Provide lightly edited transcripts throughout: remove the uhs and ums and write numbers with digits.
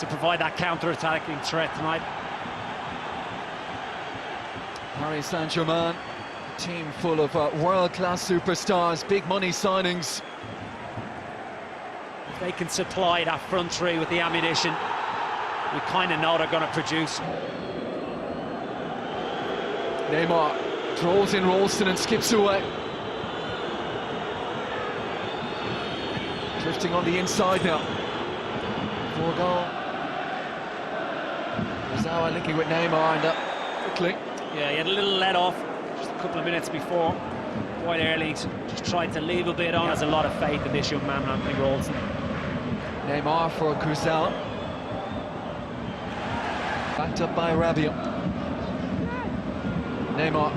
to provide that counter-attacking threat tonight. Paris Saint-Germain, a team full of world-class superstars, big money signings. If they can supply that front three with the ammunition, we kind of know they're going to produce. Neymar draws in Ralston and skips away. Drifting on the inside now. For a goal. BraZuca linking with Neymar and quickly. Yeah, he had a little let off just a couple of minutes before. Quite early, just tried to leave a bit on. He has a lot of faith in this young man, Anthony Ralston. Neymar for Causa. Backed up by Rabiot. Neymar.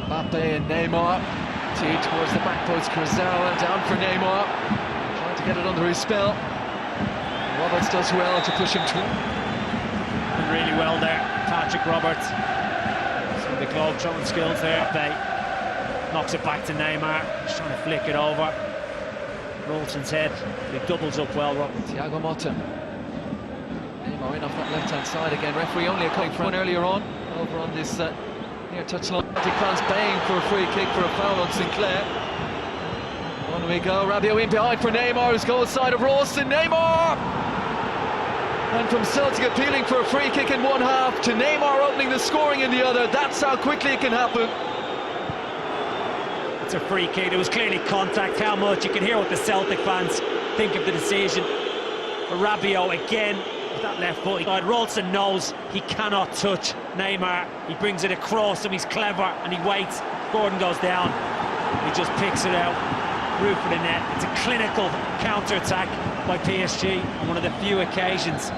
Mbappe and Neymar. T towards the back post, Causa down for Neymar. Trying to get it under his spell. Roberts does well to push him through. And really well there, Patrick Roberts. Some of the globe-trotting skills there. Mbappe knocks it back to Neymar. Just trying to flick it over. Ralston's head. He doubles up well, Robert. Thiago Motta. Neymar in off that left-hand side again. Referee only a quick front earlier on. Over on this near touchline. France baying for a free kick for a foul on Sinclair. On we go. Rabiot in behind for Neymar, who's goal side of Ralston. Neymar! And from Celtic appealing for a free kick in one half to Neymar opening the scoring in the other. That's how quickly it can happen. It's a free kick. There was clearly contact. How much? You can hear what the Celtic fans think of the decision. But Rabiot again with that left foot. Ralston knows he cannot touch Neymar. He brings it across him. He's clever and he waits. Gordon goes down. He just picks it out. Roof of the net. It's a clinical counter-attack by PSG on one of the few occasions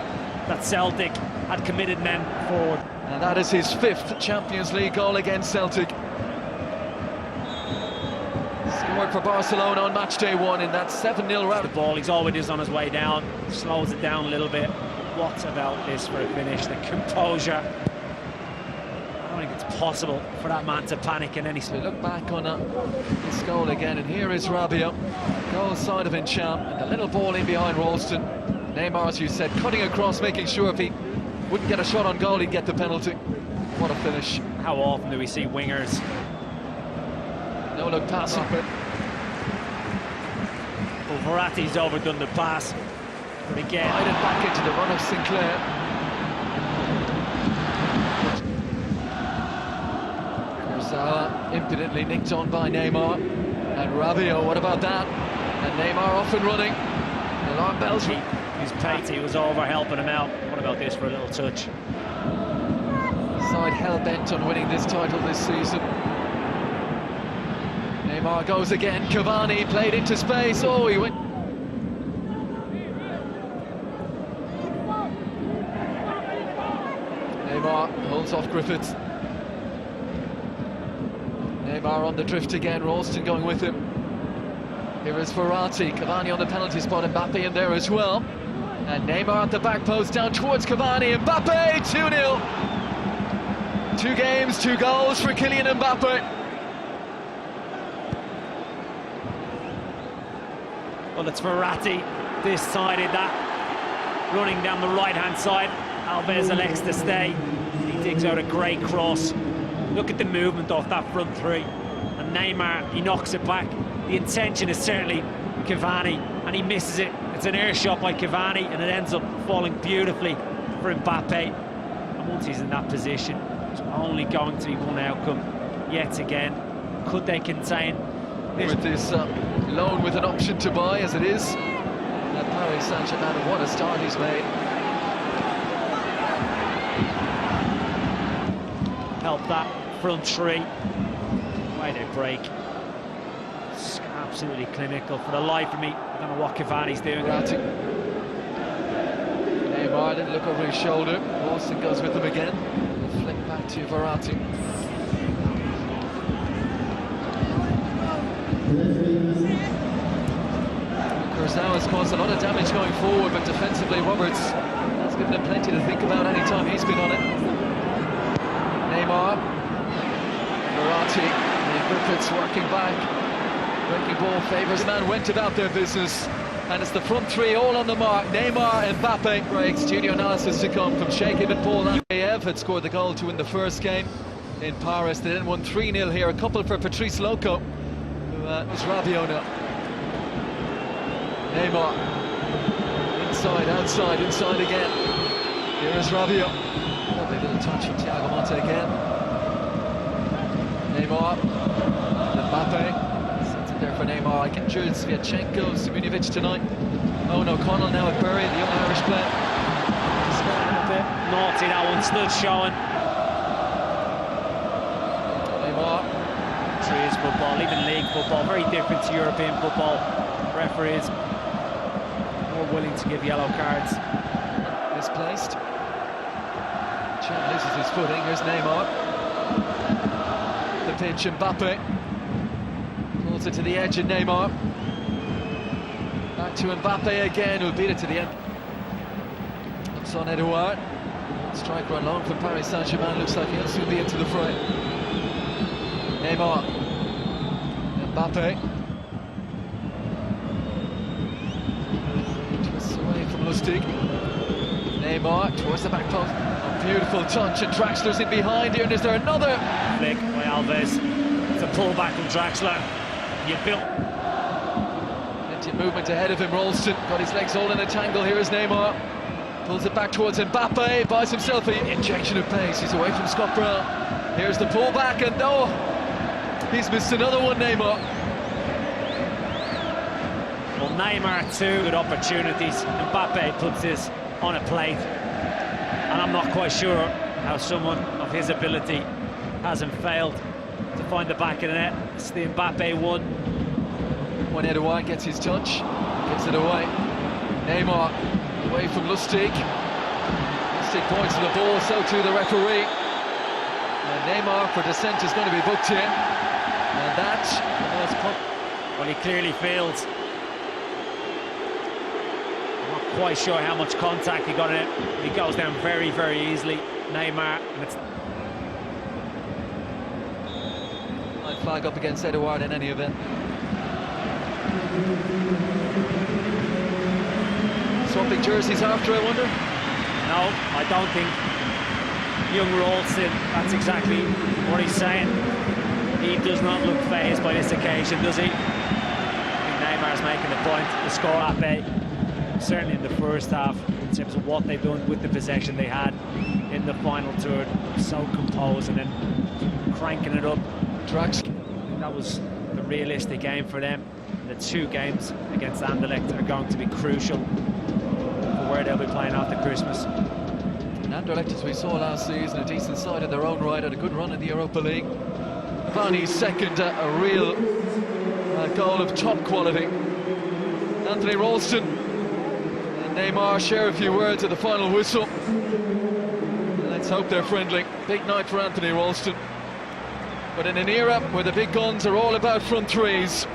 that Celtic had committed men forward. And that is his fifth Champions League goal against Celtic. Scored for Barcelona on match day one in that 7-0 round. The ball, he's always on his way down, slows it down a little bit. What about this for a finish? The composure. I don't think it's possible for that man to panic in any... We look back on this goal again, and here is Rabiot, goal side of Incham, and the little ball in behind Ralston. Neymar, as you said, cutting across, making sure if he wouldn't get a shot on goal, he'd get the penalty. What a finish. How often do we see wingers? No look passing. Well, Verratti's overdone the pass. But again... Guided back into the run of Sinclair. Causa impudently nicked on by Neymar. And Rabiot, what about that? And Neymar off and running. Alarm bells. His Patey was over helping him out. What about this for a little touch? Side hell-bent on winning this title this season. Neymar goes again. Cavani played into space. Oh, he went. Neymar holds off Griffiths. Neymar on the drift again. Ralston going with him. Here is Verratti. Cavani on the penalty spot. Mbappe in there as well. And Neymar at the back post down towards Cavani. Mbappe 2-0. 2 games, 2 goals for Kylian Mbappe. Well, it's Verratti decided that, running down the right-hand side. Alves elects to stay. He digs out a great cross. Look at the movement off that front three. And Neymar, he knocks it back. The intention is certainly Cavani, and he misses it. It's an air shot by Cavani, and it ends up falling beautifully for Mbappe. And once he's in that position, it's only going to be one outcome yet again. Could they contain this? With this loan with an option to buy, as it is. Paris Saint-Germain, what a start he's made. Help that front three. Why they break. It's absolutely clinical. For the life of me, I don't know what Cavani's doing. Neymar didn't look over his shoulder. Ralston goes with him again. Flick back to Verratti. Causa has caused a lot of damage going forward, but defensively Roberts has given him plenty to think about any time he's been on it. Neymar, Verratti, and Griffiths working back. Breaking ball favours. Man went about their business, and it's the front three all on the mark. Neymar, Mbappe breaks. Studio analysis to come from Sheikh Ibn Paul. Ev had scored the goal to win the first game in Paris. They then won 3-0 here. A couple for Patrice Loco, who was Rabiot now. Neymar, inside, outside, inside again. Here is Rabiot. Lovely little touch from Thiago Motta again. Neymar, Mbappe, sends it there for Neymar. I can Jules Sviatchenko, Simunovic tonight. Oh no, Connell now at Bury, the young Irish player. A bit naughty, that one, still showing. Neymar. Trees football, even league football, very different to European football. Referees more willing to give yellow cards. Misplaced. Chan loses his footing. Here's Neymar. The pitch, Mbappe pulls it to the edge, and Neymar back to Mbappe again, who'll beat it to the end. Looks on Edouard. Strike run long from Paris Saint-Germain. Looks like he'll soon be into the fray. Neymar, Mbappe. Twists away from Lustig. Neymar towards the back post. A beautiful touch, and Draxler's in behind here, and is there another? Flick by Alves. It's a pullback from Draxler. You built. Plenty of movement ahead of him. Ralston got his legs all in a tangle. Here is Neymar. Pulls it back towards Mbappe. Buys himself an injection of pace. He's away from Scott Brown. Here's the pullback, and oh, he's missed another one, Neymar. Well, Neymar, two good opportunities. Mbappe puts this on a plate, and I'm not quite sure how someone of his ability hasn't failed to find the back of the net. It's the Mbappe one. When Edouard gets his touch, gives it away. Neymar away from Lustig. Lustig points to the ball, so too the referee. And Neymar for dissent is going to be booked in. And that was... Well, he clearly feels. I'm not quite sure how much contact he got in it. He goes down very, very easily. Neymar, and it's... I'd flag up against Edouard in any event. Swapping jerseys after, I wonder? No, I don't think young Ralston, that's exactly what he's saying. He does not look fazed by this occasion, does he? I think Neymar's making the point. The score at bay, certainly in the first half, in terms of what they've done with the possession they had in the final third, so composed and then cranking it up. Drax. That was the realistic aim for them. The two games against Anderlecht are going to be crucial for where they'll be playing after Christmas. Anderlecht, as we saw last season, a decent side in their own right, had a good run in the Europa League. Vani's second, a real goal of top quality. Anthony Ralston and Neymar share a few words at the final whistle. Let's hope they're friendly. Big night for Anthony Ralston. But in an era where the big guns are all about front threes,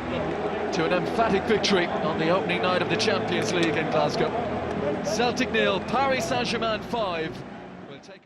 to an emphatic victory on the opening night of the Champions League in Glasgow. Celtic 0, Paris Saint-Germain 5.